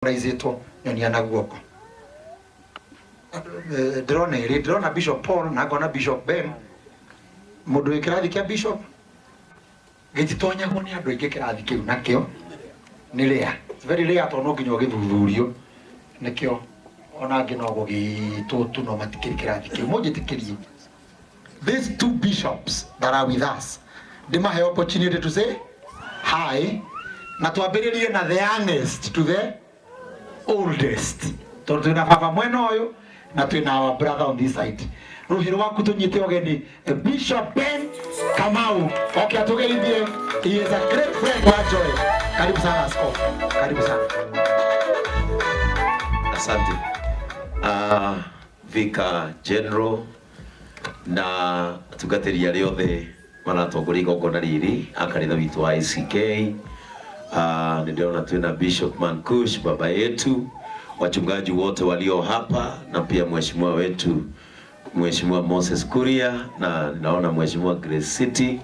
surprise ito nyonia na guoko drone Bishop Paul na gona Bishop Ben mundu ikirathi kia Bishop gititonya gone andu ingi kirathi kiu nakio ni ria very rare to no nginyo githuthurio nikio ona nginogo gitutu no matikiri kirathi kiu mujitikirie. These two bishops that are with us, they might have opportunity to say hi. Na tuambiririe na the youngest to the oldest. Tondu na baba mwena uyu na twina our brother on this side. Ruhiro waku tunyite ogeni Bishop Ben Kamau. Okay, atugeithie. He is a great friend wa Joel. Karibu sana askofu. Karibu sana. Asante. Vika General na tugateria riothe maratongoria igongona riri akanitha witu wa ICK. Niliona tuena Bishop Mankush baba yetu, wachungaji wote walio hapa na pia mheshimiwa wetu Mheshimiwa Moses Kuria, na ninaona Mheshimiwa Grace City,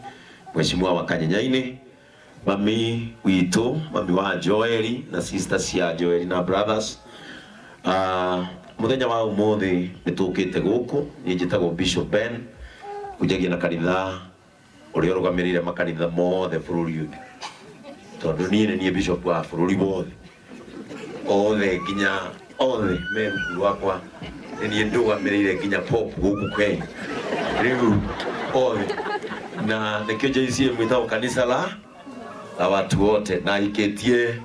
Mheshimiwa wa Kanyanyaini, mami wito, mami wa Joeli na sisters ya Joeli na brothers. Muthenya wa umuthi nitukite guku njitagwo Bishop Ben kujagia na kanitha uri urugamirire makanitha mothe bururi tondu nie Bishop wa bururi bothe othe nginya othe meru wakwa nie ndugamirire nginya pop guku kwe riu othe na nikio JCM mwitao kanisa la watu wote na iketie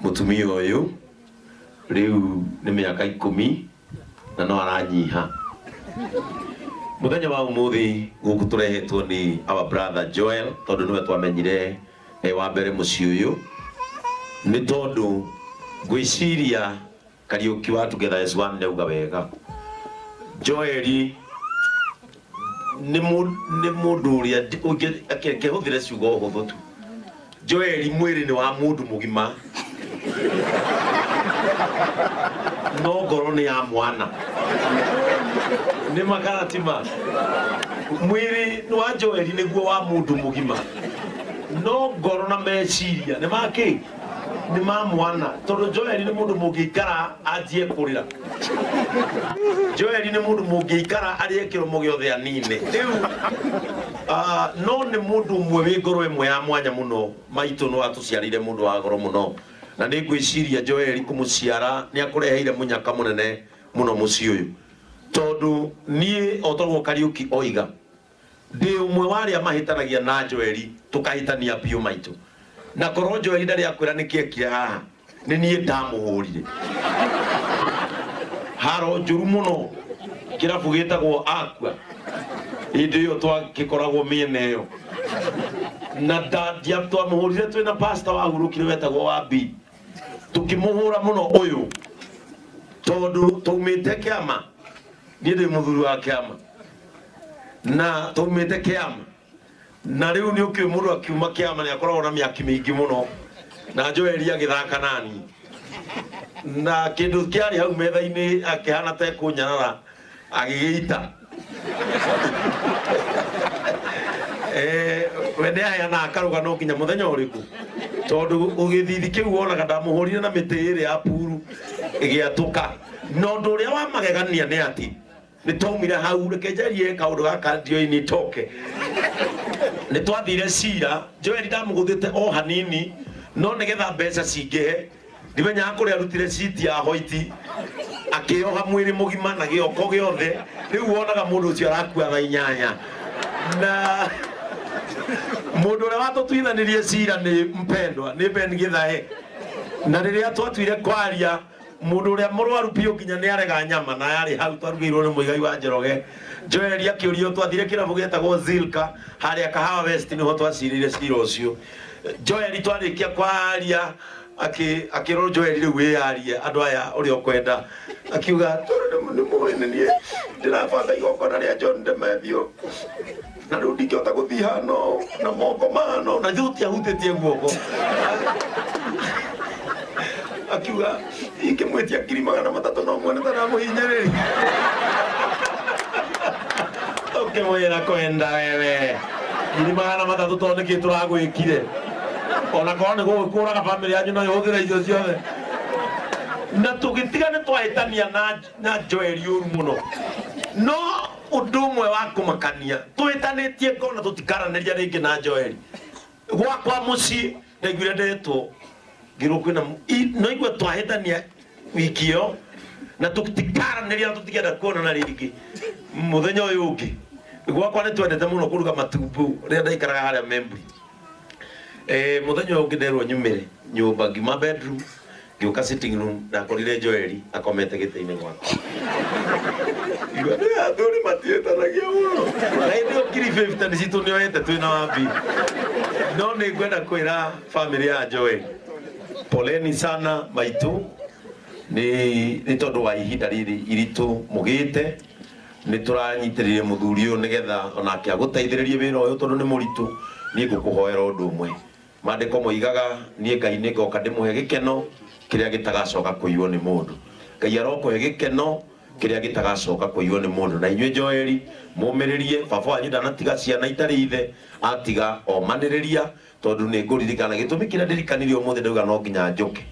mutumia uyu riu ni miaka 10 na no aranyiha. Muthenya wa umuthi guku turehetwo ni our brother Joel tondu niwe twamenyire wa mbere muci uyu ni tondu gwiciria Kariuki wa Together as One neuga wega. Joel ni mundu uria akehuthire ciugo huthu tu. Joel mwiri ni wa mundu mugima no ngoro ni ya mwana ni makaratima. Mwiri ni wa Joel niguo wa mundu mugima no ngoro na meciria ni make ni ma mwana tondu Joel ni mundu mungikara ajie kurira. Joel ni mundu mungikara arie kiromo giothe anine no ni mundu mwe wi ngoro imwe ya mwanya muno. Maitu no atuciarire mundu wa ngoro muno na ni gwiciria Joel kumuciara ni akureheire munyaka munene muno muci uyu tondu nie otogwo Kariuki oiga ndi umwe wari amahitanagia na Joel tukahitania biu maitu na korwo Joel ndari akwira nikiekire haha ni nie ndamuhurire haro njuru muno kirabu gitagwo Aqua indi yo twagikoragwo miene yo na ndia twamuhurire twina pastor wa hurukire wetagwo wa B tukimuhura muno uyu tondu tumite kiama ni ndi muthuri wa kiama na tumite kiama na riu ni ukimuru akiuma kiama ni akoragwo na miaki mingi muno na Joel agithaka nani na kindu kiari hau metha-ini akihana ta kunyarara agigiita wende aya na akaruga no kinya muthenya uriku tondu ugithithi kiu wonaga ndamuhurire na miti iri ya puru igiatuka no ndu uria wa magegania ni ati ni tomire hau rekejerie kaundu gaka ndio-ini toke ni twathire cira Joel ndamuguthite o hanini no nigetha mbeca cingihe ndimenya kuri arutire citi ya hoiti akioha mwiri mugima na gioko giothe riu wonaga mundu ucio arakua tha 8 na mundu ria watutwithanirie cira ni mpendwa ni Ben Githae na riria twatuire kwaria mundu ria murwaru pio nginya ni arega nyama na yari hau twarugirwo ni muigai wa Njoroge. Joel akiurio twathire kirabu getagwo Zilka haria Kahawa West niho twacirire cira ucio. Joel twarikia kwaria akirwo Joel riu yarie andu aya uri okwenda akiuga ni muhene nie ndirabanga igongona ria John Demethio na riu ndingihota guthii hano na moko mano na thuti ahutitie guoko akiuga ikimwetia 300 no mwene taramuhinyiriri ukimwira kwenda wewe 300 tondu niki turagwikire ona korwo ni gukuraga family yanyu no yuhuthire icio ciothe na tugitigane twahitania na Joel yuru muno no udumwe wa kumakania twitanitie kona tutikaranĩria rĩngĩ na Joel gwakwa muci ndaiguire ndetwo ngirwo kwina no igwe twahitania wiki yo na tutikaranĩria tutikienda kuonana rĩngĩ muthenya ũyũ ũngĩ gwakwa nĩ twendete muno kuruga matumbu rĩrĩa ndaikaraga harĩa Membri muthenya ũyũ ũngĩ nderwo nyumĩre nyũmba ngima bedroom ngĩũka sitting room ndakorire Joel akomete gĩtĩ-inĩ gwakwa igwa athuri matietanagia muno na ndio kiri 50 nĩ citũ nĩoete twĩna wambi no nĩ ngwenda kwĩra family ya Joel poleni sana maitu ni tondu wa ihinda riri iritu mugite ni turanyitiririe muthuri uyu nigetha onake aguteithiririe wira uyu tondu ni muritu ni ngukuhoera undu umwe mandiko moigaga ni Ngai ni ngoka ndimuhe gikeno kiria gitagacoka kuiywo ni mundu Ngai arokuhe gikeno kiria gitagacoka kuiywo ni mundu na inywe Joel mumiririe baba wanyu ndanatiga ciana itari ithe atiga omaniriria tondu ni nguririkana gitumi kiria ndirikanirie umuthi ndauga no nginya njuke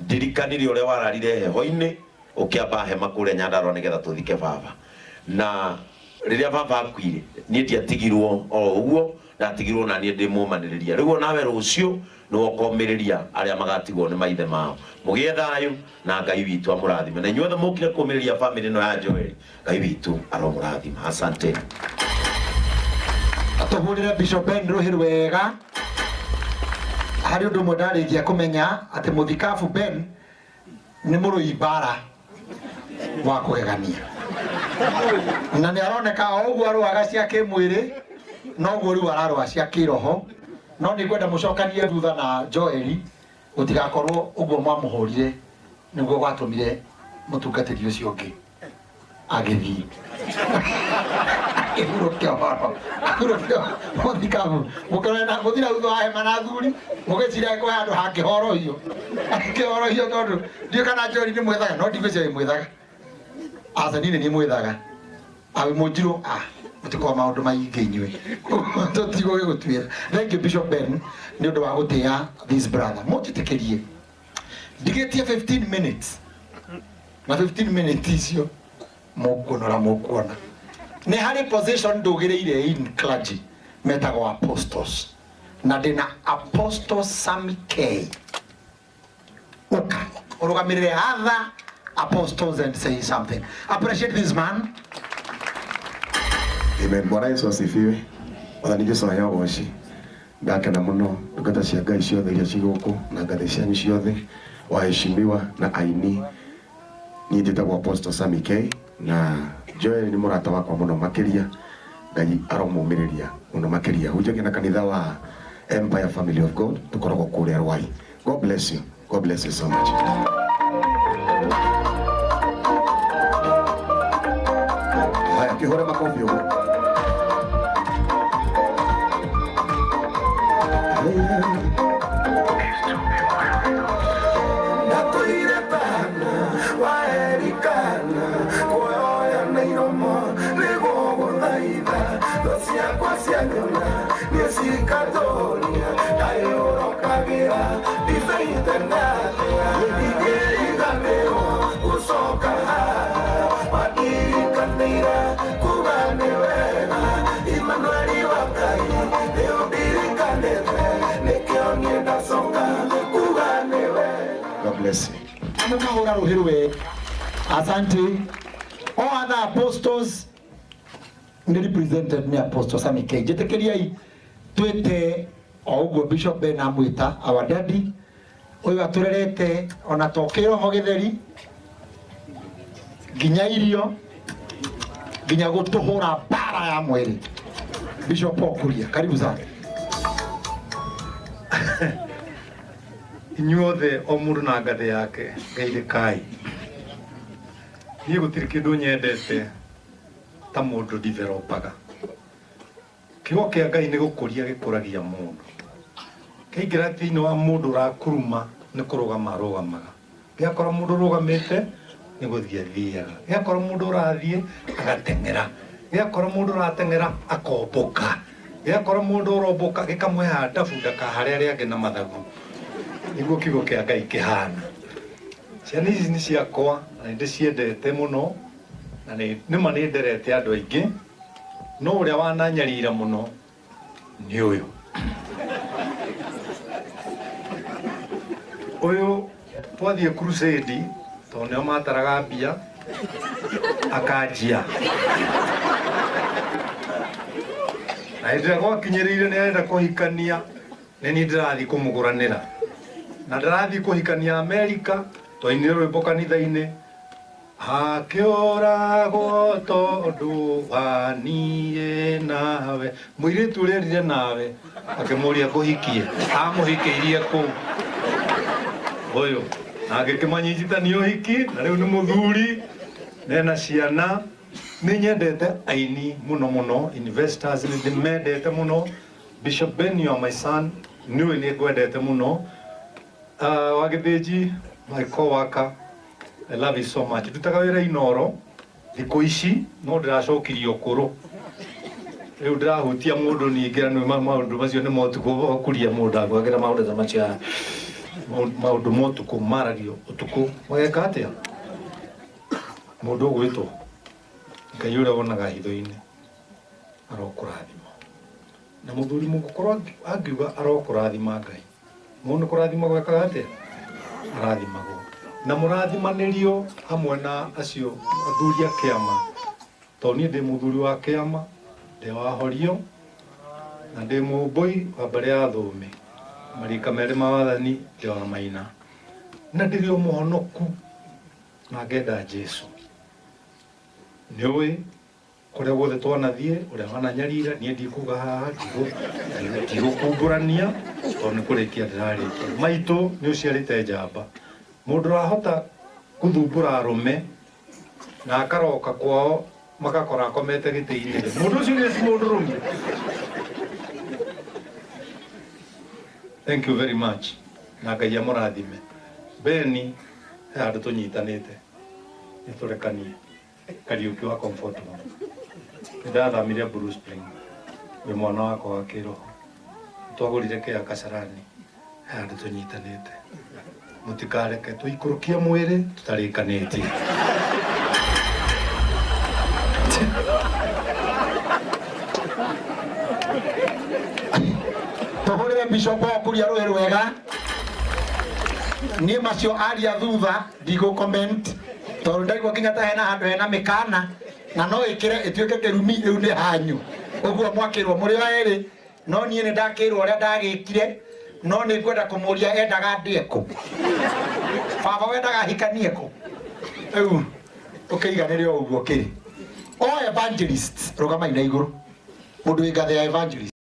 ndirikanire uria wararire heho-ini ukiamba hema kuria Nyandarua nigetha tuthike baba na riria baba akuire nie ndiatigirwo o uguo ndatigirwo na nie ndimumaniriria riu nawe rucio no ukomiriria aria magatigwo ni maithe mao mugie thayu na Ngai witu amurathime na inyuothe mukire kumiriria family no ya Joel Ngai witu aromurathima asante atuhurire Bishop Ben Ruhiru wega hari undu mwe ndarikia kumenya ati muthikabu Ben ni murui bara wa kugegania na ni aroneka oguo arwaga cia kimwiri no guo riu ararwa cia kiroho no ni gwenda mucokanie thutha na Joel utigakorwo uguo mwamuhurire niguo gwatumire mutungatiri ucio ungi agithii Agurukio muthikabu mukorana muthira utho wa hema na thuri mugicira ko handu hangihorohio akihorohio tondu ndio kana Joel ni mwethaga no ndigwiciria mwethaga asa nini ni mwethaga awi mujiro mutiko maundu maingi inywe tutigo gigutwira thank you Bishop Ben ni undu wa gutia this brother mutitekerie ndigetie 15 minutes na 15 minutes icio mukuona ni hari position ndugireire in clergy metago apostles na dina apostle Sammy K uka urugamirire other apostles and say something. Appreciate this man. Amen. Bwana Yesu asifiwe. Wathani Jesu na yao washi ndakena muno ndungata cia Ngai ciothe iria ciguku na ngathĩ cianyu ciothe waheshimiwa na aini niĩ njĩtagwo apostle Sammy K na Joel ni murata wakwa muno makiria Ngai aromumiriria muno makiria hunjagia na kanitha wa Empire Family of God tukoragwo kuria Rwai. God bless you. God bless you so much. Haya kihore makofi huko. God bless you. Amukahura Ruhiru asante. All other apostles ni represented ni apostle Sammy K. Jetekeriai twete oguo Bishop Ben amwita our daddy uyu aturerete ona tokero ho githeri ginya irio ginya gutuhura bara ya mwiri. Bishop Okuria karibu sana. Inyuothe o mundu na ngathe yake ngeithikai niĩ gũtirĩ kĩndũ nyendete ta mũndũ developaga kiugo kĩa Ngai nĩ gũkũria gĩkũragia mũndũ kĩingĩra thĩinĩ wa mũndũ ũrakuruma nĩ kũrũgama arũgamaga gĩakora mũndũ ũrũgamĩte nĩ gũthiĩ athiaga gĩakora mũndũ ũrathiĩ agateng'era gĩakora mũndũ ũrateng'era akombũka gĩakora mũndũ ũrombũka gĩkamweha ndabu ndakaharĩa arĩa angĩ na mathagu niguo kiugo kĩa Ngai kĩhana ciana ici nĩ ciakwa na ndĩciendete mũno na nĩma nĩ nderete andũ aingĩ no ũrĩa wananyarira mũno nĩ ũyũ twathiĩ crusade tondũ nĩo mataraga mbia akanjia na hĩndĩ ĩrĩa gwakinyĩrĩire nĩ arenda kũhikania nĩ niĩ ndĩrathiĩ kũmũgũranĩra na ndarathiĩ kũhikania Amerika twainire rwĩmbo kanitha-inĩ hakĩũragwo tondũ wa niĩ nawe mũirĩtu ũrĩa erire nawe akĩmũria kũhikie amũhikĩirie kũu ũyũ na agĩkĩmanyitithania ũhiki na rĩu nĩ mũthuri nena ciana nĩ nyendete aini mũno mũno investors nĩ ndĩmendete mũno Bishop Ben, you are my son niwe nĩ ngwendete mũno Wagĩthĩnji my co-worker I love you so much ndutaga wĩra Inoro thikũ ici no ndĩracokirio ũkũrũ rĩu ndĩrahutia mũndũ ningĩ na maũndũ macio nĩ motukũ ũkũria mũndũ agwagĩra maũndũ ta macio maũndũ motukũ marario ũtukũ wageka atĩa mũndũ ũgwĩtwo Ngai ũrĩa wonaga hitho-inĩ arokũrathima na mũthuri mũgũkorwo angiuga arokũrathima Ngai mũndũ kũrathima gwekaga atĩa arathimagwo na mũrathimanĩrio hamwe na acio athuri a kĩama tondũ niĩ ndĩ mũthuri wa kĩama ndĩ wahorio na ndĩ mũmbũi wa mbere ya thũme marika merĩ ma wathani ndĩ wa Maina na ndĩrĩ o mũhonoku na ngenda Jesu nĩũĩ kũrĩa guothe twanathiĩ ũrĩa wananyarira niĩ ndikuga haha ndigũkumbũrania tondũ nĩ kũrĩkia ndĩrarĩkia maitũ nĩ ũciarĩte njamba mũndũ ũrahota gũthumbũra arũme na akaroka kwao magakora akomete gĩtĩ-inĩ mũndũ ũcio nĩ mũndũ rũmĩ thank you very much na Ngai amũrathime Beni he handũ tũnyitanĩte nĩtũrekanie Kariuki wa comfortable ndathamire Blue Spring wĩ mwana wakwa wa kĩroho twagũrire kĩa Kasarani he handũ tũnyitanĩte mũtikareke tũikũrũkie mwĩrĩ tũtarĩkanĩtie tũhũrĩre Bishop Okuria rũĩ rwega niĩ macio aria thutha ndigũ-comment tondũ ndaigua nginya ta hena handũ hena mĩkana na no ĩkĩre ĩtuĩke kĩrumi rĩu nĩ hanyu ũguo mwakĩrwo mũrĩ o erĩ no niĩ nĩ ndakĩrwo ũrĩa ndagĩkire no nĩ ngwenda kũmũria endaga ndĩe kũ baba wendaga hikanie kũ rĩu ũkĩiganĩre o ũguo kĩrĩ o evangelist rũgama-inĩ igũrũ mũndũ wĩ ngathĩ ya evangelist